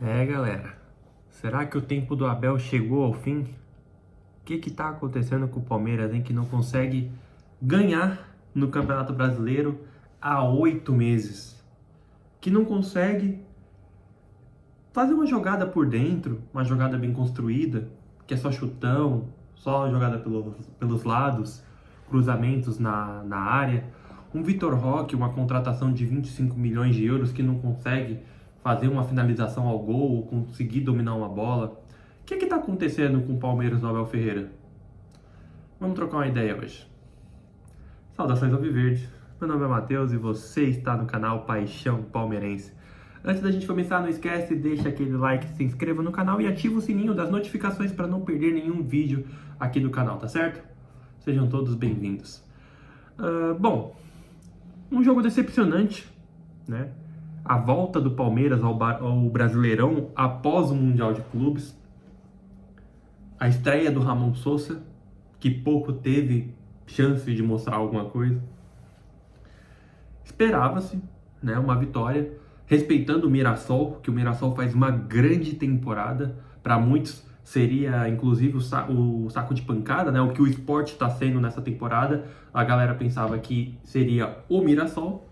Galera, será que o tempo do Abel chegou ao fim? O que tá acontecendo com o Palmeiras, hein, que não consegue ganhar no Campeonato Brasileiro há 8 meses? Que não consegue fazer uma jogada por dentro, uma jogada bem construída, que é só chutão, só jogada pelos lados, cruzamentos na área. Um Vitor Roque, uma contratação de 25 milhões de euros que não consegue fazer uma finalização ao gol ou conseguir dominar uma bola. O que está acontecendo com o Palmeiras do Abel Ferreira? Vamos trocar uma ideia hoje. Saudações alviverde, meu nome é Matheus e você está no canal Paixão Palmeirense. Antes da gente começar, não esquece, deixa aquele like, se inscreva no canal e ativa o sininho das notificações para não perder nenhum vídeo aqui do canal, tá certo? Sejam todos bem-vindos. Bom, um jogo decepcionante, né? A volta do Palmeiras ao Brasileirão após o Mundial de Clubes. A estreia do Ramon Sousa, que pouco teve chance de mostrar alguma coisa. Esperava-se, né, uma vitória, respeitando o Mirassol, que o Mirassol faz uma grande temporada. Para muitos seria, inclusive, o saco de pancada, né, o que o Sport está sendo nessa temporada. A galera pensava que seria o Mirassol.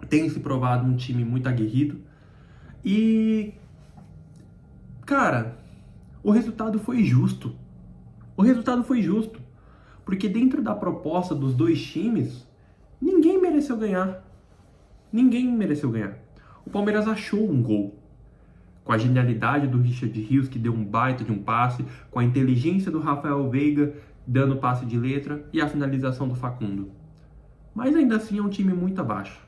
Tem se provado um time muito aguerrido. E, cara, o resultado foi justo. O resultado foi justo. Porque dentro da proposta dos dois times, ninguém mereceu ganhar. Ninguém mereceu ganhar. O Palmeiras achou um gol. Com a genialidade do Richard Rios, que deu um baita de um passe, com a inteligência do Rafael Veiga, dando passe de letra, e a finalização do Facundo. Mas ainda assim é um time muito abaixo.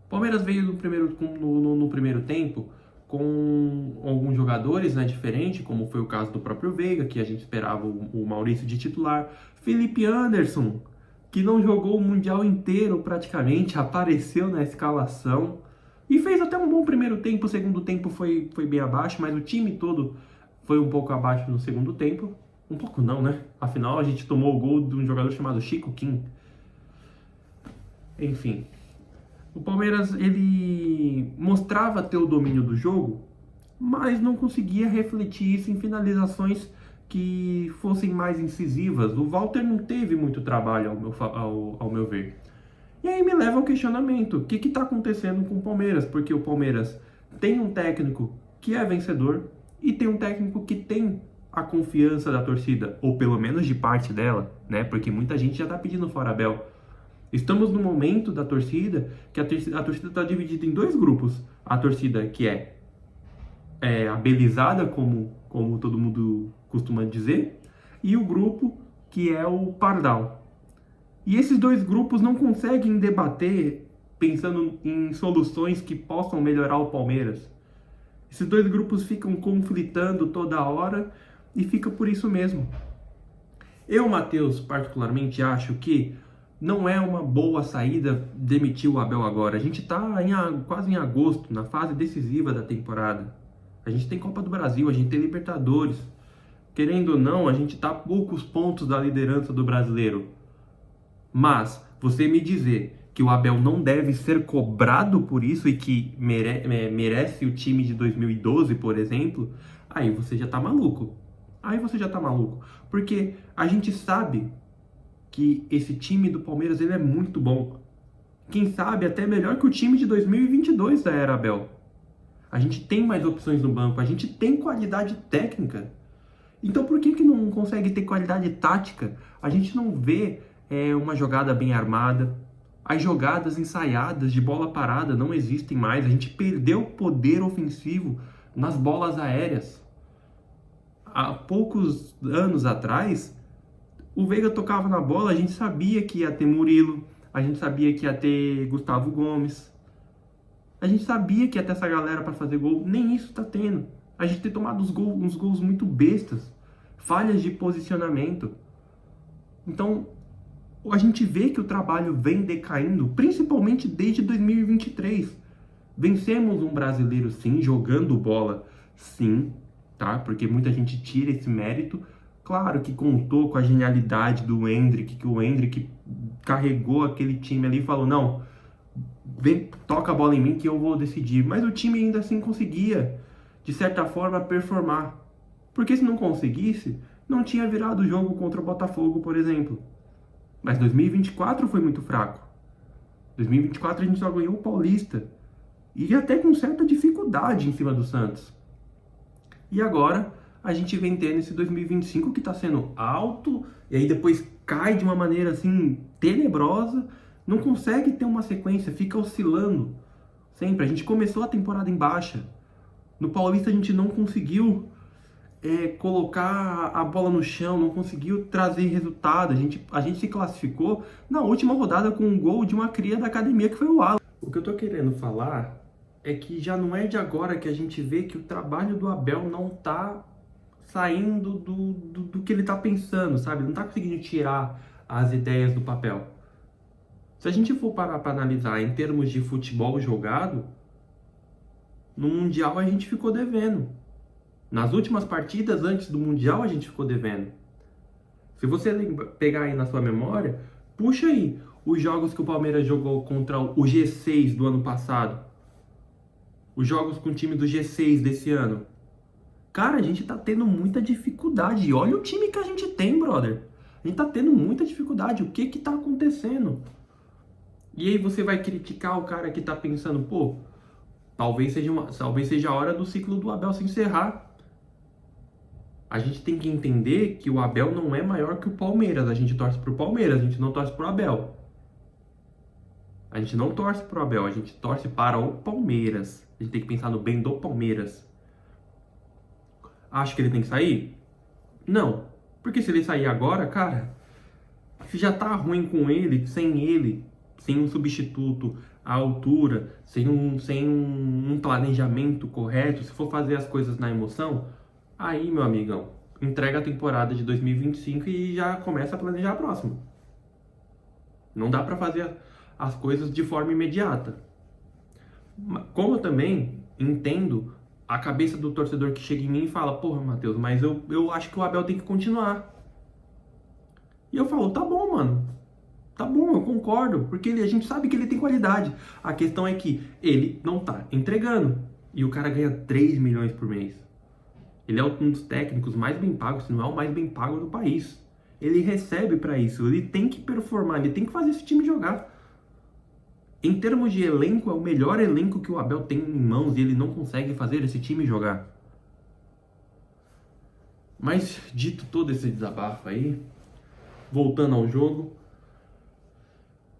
O Palmeiras veio no primeiro tempo com alguns jogadores, né, diferentes, como foi o caso do próprio Veiga, que a gente esperava o Maurício de titular. Felipe Anderson, que não jogou o Mundial inteiro praticamente, apareceu na escalação e fez até um bom primeiro tempo. O segundo tempo foi bem abaixo, mas o time todo foi um pouco abaixo no segundo tempo. Um pouco não, né? Afinal, a gente tomou o gol de um jogador chamado Chico Kim. Enfim, o Palmeiras, ele mostrava ter o domínio do jogo, mas não conseguia refletir isso em finalizações que fossem mais incisivas. O Walter não teve muito trabalho, ao meu ver. E aí me leva ao questionamento: o que está acontecendo com o Palmeiras? Porque o Palmeiras tem um técnico que é vencedor e tem um técnico que tem a confiança da torcida, ou pelo menos de parte dela, né? Porque muita gente já está pedindo fora Abel. Estamos no momento da torcida que a torcida está dividida em dois grupos. A torcida que é abelizada, como todo mundo costuma dizer, e o grupo que é o pardal. E esses dois grupos não conseguem debater pensando em soluções que possam melhorar o Palmeiras. Esses dois grupos ficam conflitando toda hora e fica por isso mesmo. Eu, Matheus, particularmente acho que não é uma boa saída demitir o Abel agora. A gente está quase em agosto, na fase decisiva da temporada. A gente tem Copa do Brasil, a gente tem Libertadores. Querendo ou não, a gente está a poucos pontos da liderança do brasileiro. Mas você me dizer que o Abel não deve ser cobrado por isso e que merece o time de 2012, por exemplo, aí você já está maluco. Aí você já está maluco. Porque a gente sabe que esse time do Palmeiras, ele é muito bom. Quem sabe até melhor que o time de 2022 da era Abel. A gente tem mais opções no banco, a gente tem qualidade técnica. Então por que não consegue ter qualidade tática? A gente não vê uma jogada bem armada. As jogadas ensaiadas de bola parada não existem mais. A gente perdeu o poder ofensivo nas bolas aéreas. Há poucos anos atrás, o Veiga tocava na bola, a gente sabia que ia ter Murilo, a gente sabia que ia ter Gustavo Gomes, a gente sabia que ia ter essa galera para fazer gol. Nem isso tá tendo. A gente tem tomado uns gols muito bestas, falhas de posicionamento. Então, a gente vê que o trabalho vem decaindo, principalmente desde 2023. Vencemos um brasileiro, sim, jogando bola, sim, tá? Porque muita gente tira esse mérito. Claro que contou com a genialidade do Endrick, que o Endrick carregou aquele time ali e falou: não, vem, toca a bola em mim que eu vou decidir. Mas o time ainda assim conseguia de certa forma, performar. Porque se não conseguisse, não tinha virado o jogo contra o Botafogo, por exemplo. Mas 2024 foi muito fraco. 2024 a gente só ganhou o Paulista. E até com certa dificuldade em cima do Santos. E agora a gente vem tendo esse 2025 que está sendo alto, e aí depois cai de uma maneira assim tenebrosa, não consegue ter uma sequência, fica oscilando sempre. A gente começou a temporada em baixa. No Paulista a gente não conseguiu colocar a bola no chão, não conseguiu trazer resultado. A gente se classificou na última rodada com um gol de uma cria da academia que foi o Alan. O que eu tô querendo falar é que já não é de agora que a gente vê que o trabalho do Abel não tá saindo do que ele tá pensando, sabe? Não tá conseguindo tirar as ideias do papel. Se a gente for parar para analisar em termos de futebol jogado, no Mundial a gente ficou devendo. Nas últimas partidas antes do Mundial a gente ficou devendo. Se você pegar aí na sua memória, puxa aí os jogos que o Palmeiras jogou contra o G6 do ano passado. Os jogos com o time do G6 desse ano. Cara, a gente tá tendo muita dificuldade. E olha o time que a gente tem, brother. A gente tá tendo muita dificuldade. O que que tá acontecendo? E aí você vai criticar o cara que tá pensando, pô, talvez seja a hora do ciclo do Abel se encerrar. A gente tem que entender que o Abel não é maior que o Palmeiras. A gente torce pro Palmeiras, a gente não torce pro Abel. A gente não torce pro Abel, a gente torce para o Palmeiras. A gente tem que pensar no bem do Palmeiras. Acho que ele tem que sair? Não. Porque se ele sair agora, cara, se já tá ruim com ele, sem um substituto à altura, sem um planejamento correto, se for fazer as coisas na emoção, aí, meu amigão, entrega a temporada de 2025 e já começa a planejar a próxima. Não dá pra fazer as coisas de forma imediata. Como eu também entendo a cabeça do torcedor que chega em mim e fala, porra, Matheus, mas eu acho que o Abel tem que continuar. E eu falo, tá bom, mano. Tá bom, eu concordo, porque a gente sabe que ele tem qualidade. A questão é que ele não tá entregando. E o cara ganha 3 milhões por mês. Ele é um dos técnicos mais bem pagos, se não é o mais bem pago do país. Ele recebe pra isso, ele tem que performar, ele tem que fazer esse time jogar. Em termos de elenco, é o melhor elenco que o Abel tem em mãos e ele não consegue fazer esse time jogar. Mas, dito todo esse desabafo aí, voltando ao jogo,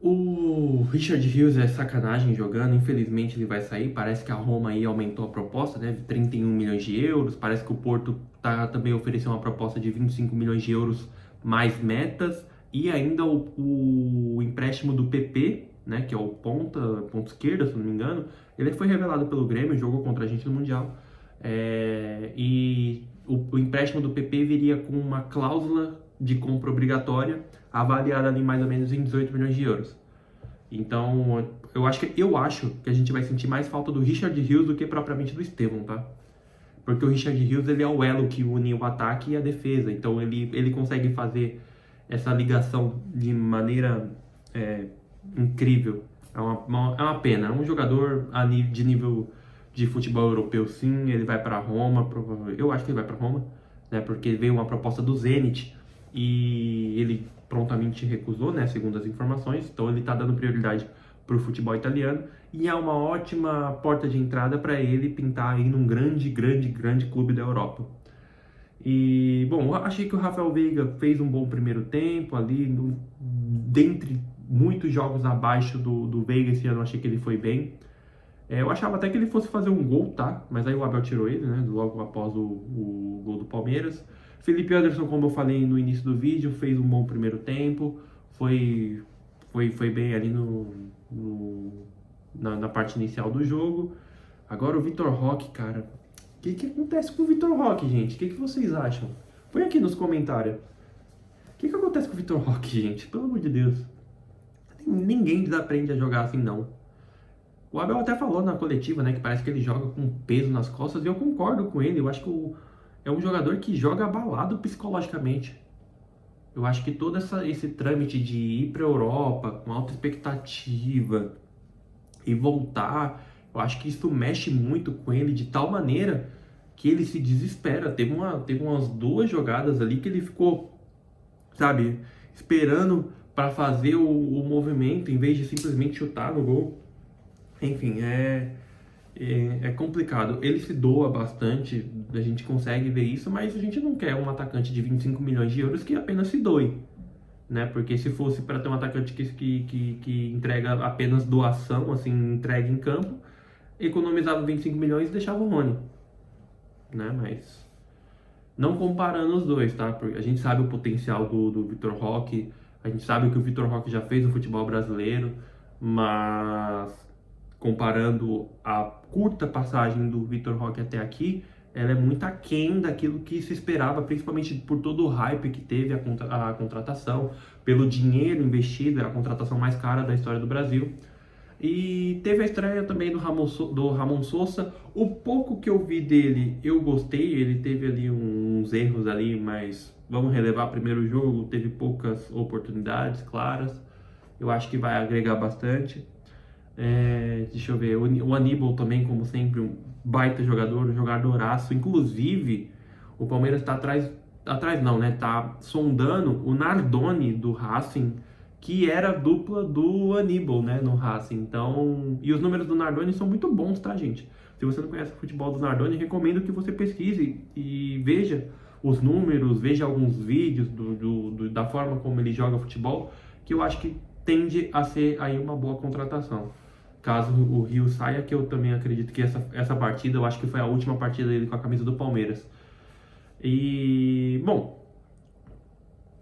o Richard Rios é sacanagem jogando, infelizmente ele vai sair, parece que a Roma aí aumentou a proposta, né, 31 milhões de euros, parece que o Porto também ofereceu uma proposta de 25 milhões de euros mais metas, e ainda o empréstimo do PP, né, que é o ponta esquerda, se não me engano, ele foi revelado pelo Grêmio, jogou contra a gente no Mundial, e o empréstimo do PP viria com uma cláusula de compra obrigatória, avaliada ali mais ou menos em 18 milhões de euros. Então, eu acho que a gente vai sentir mais falta do Richard Rios do que propriamente do Estevão, tá? Porque o Richard Rios, ele é o elo que une o ataque e a defesa, então ele consegue fazer essa ligação de maneira incrível. É uma pena. É um jogador de nível de futebol europeu, sim. Ele vai para Roma, provavelmente. Eu acho que ele vai para Roma, né? Porque veio uma proposta do Zenit e ele prontamente recusou, né? Segundo as informações. Então ele está dando prioridade para o futebol italiano e é uma ótima porta de entrada para ele pintar aí num grande clube da Europa. E, bom, eu achei que o Rafael Veiga fez um bom primeiro tempo ali, dentre muitos jogos abaixo do Veiga esse ano, eu achei que ele foi bem. Eu achava até que ele fosse fazer um gol, tá? Mas aí o Abel tirou ele, né? Logo após o gol do Palmeiras. Felipe Anderson, como eu falei no início do vídeo, fez um bom primeiro tempo. Foi bem ali na parte inicial do jogo. Agora o Vitor Roque, cara. O que acontece com o Vitor Roque, gente? O que vocês acham? Põe aqui nos comentários. O que acontece com o Vitor Roque, gente? Pelo amor de Deus. Ninguém desaprende a jogar assim, não. O Abel até falou na coletiva, né, que parece que ele joga com peso nas costas, e eu concordo com ele. Eu acho que é um jogador que joga abalado psicologicamente. Eu acho que todo esse trâmite de ir para a Europa com alta expectativa e voltar, eu acho que isso mexe muito com ele de tal maneira que ele se desespera. Teve umas duas jogadas ali que ele ficou, sabe, esperando para fazer o movimento em vez de simplesmente chutar no gol. Enfim, é complicado. Ele se doa bastante, a gente consegue ver isso, mas a gente não quer um atacante de 25 milhões de euros que apenas se doe, né? Porque se fosse para ter um atacante que entrega apenas doação, assim, entrega em campo, economizava 25 milhões e deixava o Rony, né? Mas não comparando os dois, tá? Porque a gente sabe o potencial do Vitor Roque, a gente sabe o que o Vitor Roque já fez no futebol brasileiro, mas comparando a curta passagem do Vitor Roque até aqui, ela é muito aquém daquilo que se esperava, principalmente por todo o hype que teve a contratação, pelo dinheiro investido, é a contratação mais cara da história do Brasil. E teve a estreia também do Ramon Sosa. O pouco que eu vi dele, eu gostei. Ele teve ali uns erros ali, mas vamos relevar primeiro o jogo. Teve poucas oportunidades claras. Eu acho que vai agregar bastante. Deixa eu ver, o Aníbal também, como sempre, um baita jogador, um jogadoraço. Inclusive, o Palmeiras está atrás não, né? Tá sondando o Nardoni do Racing, que era a dupla do Aníbal, né, no Racing. Então, e os números do Nardoni são muito bons, tá, gente? Se você não conhece o futebol do Nardoni, recomendo que você pesquise e veja os números, veja alguns vídeos da forma como ele joga futebol, que eu acho que tende a ser aí uma boa contratação. Caso o Rio saia, que eu também acredito que essa partida, eu acho que foi a última partida dele com a camisa do Palmeiras. E, bom,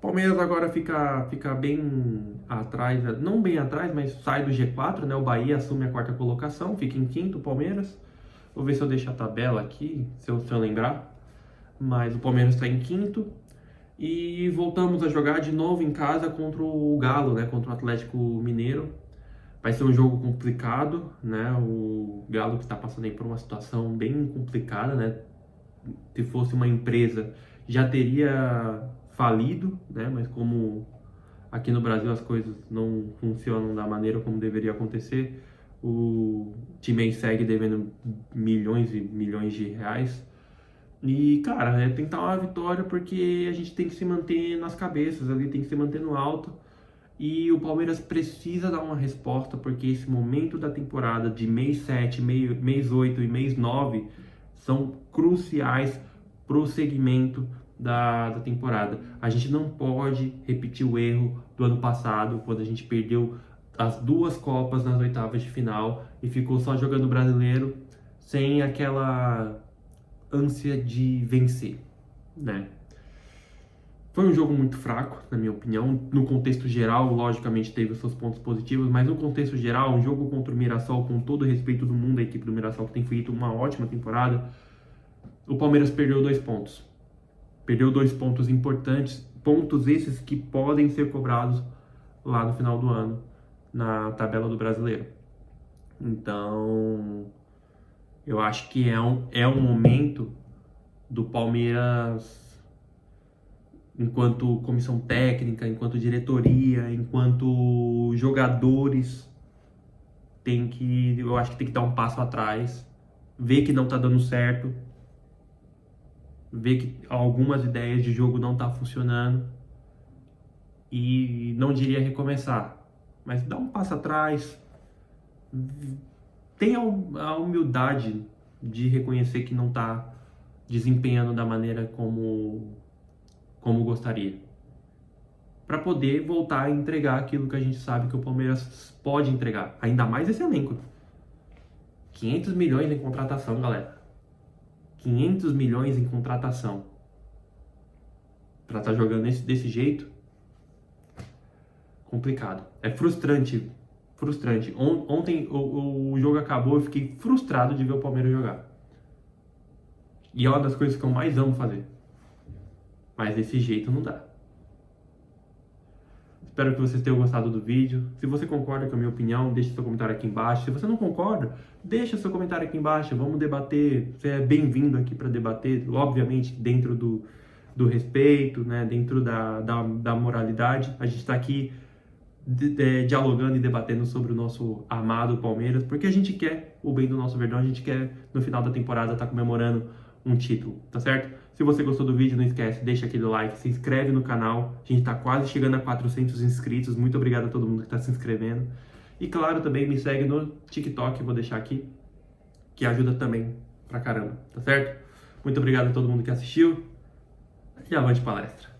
Palmeiras agora fica bem atrás, não bem atrás, mas sai do G4, né? O Bahia assume a quarta colocação, fica em quinto, o Palmeiras. Vou ver se eu deixo a tabela aqui, se eu lembrar. Mas o Palmeiras está em quinto. E voltamos a jogar de novo em casa contra o Galo, né? Contra o Atlético Mineiro. Vai ser um jogo complicado, né? O Galo que está passando aí por uma situação bem complicada, né? Se fosse uma empresa, já teria falido, né? Mas como aqui no Brasil as coisas não funcionam da maneira como deveria acontecer, o time aí segue devendo milhões e milhões de reais. E, cara, é tentar uma vitória porque a gente tem que se manter nas cabeças ali, tem que se manter no alto. E o Palmeiras precisa dar uma resposta, porque esse momento da temporada de mês 7, mês 8 e mês 9 são cruciais para o segmento da temporada. A gente não pode repetir o erro do ano passado, quando a gente perdeu as duas Copas nas oitavas de final e ficou só jogando brasileiro, sem aquela ânsia de vencer, né? Foi um jogo muito fraco, na minha opinião. No contexto geral, logicamente teve os seus pontos positivos, mas no contexto geral, um jogo contra o Mirassol, com todo o respeito do mundo, a equipe do Mirassol que tem feito uma ótima temporada, o Palmeiras perdeu 2 pontos. Perdeu 2 pontos importantes, pontos esses que podem ser cobrados lá no final do ano, na tabela do Brasileiro. Então, eu acho que é um momento do Palmeiras, enquanto comissão técnica, enquanto diretoria, enquanto jogadores, eu acho que tem que dar um passo atrás, ver que não tá dando certo, ver que algumas ideias de jogo não tá funcionando e não diria recomeçar, mas dar um passo atrás, tenha a humildade de reconhecer que não tá desempenhando da maneira como gostaria, para poder voltar a entregar aquilo que a gente sabe que o Palmeiras pode entregar, ainda mais esse elenco. 500 milhões em contratação, galera. 500 milhões em contratação. Para estar jogando desse jeito, complicado. É frustrante. Ontem o jogo acabou, eu fiquei frustrado de ver o Palmeiras jogar. E é uma das coisas que eu mais amo fazer. Mas desse jeito não dá. Espero que vocês tenham gostado do vídeo. Se você concorda com a minha opinião, deixe seu comentário aqui embaixo. Se você não concorda, deixa seu comentário aqui embaixo. Vamos debater. Você é bem-vindo aqui para debater, obviamente, dentro do respeito, né? Dentro da moralidade. A gente está aqui dialogando e debatendo sobre o nosso amado Palmeiras, porque a gente quer o bem do nosso Verdão. A gente quer, no final da temporada, estar comemorando um título, tá certo? Se você gostou do vídeo, não esquece, deixa aquele like, se inscreve no canal. A gente tá quase chegando a 400 inscritos. Muito obrigado a todo mundo que tá se inscrevendo. E claro, também me segue no TikTok, vou deixar aqui, que ajuda também pra caramba, tá certo? Muito obrigado a todo mundo que assistiu e avante palestra.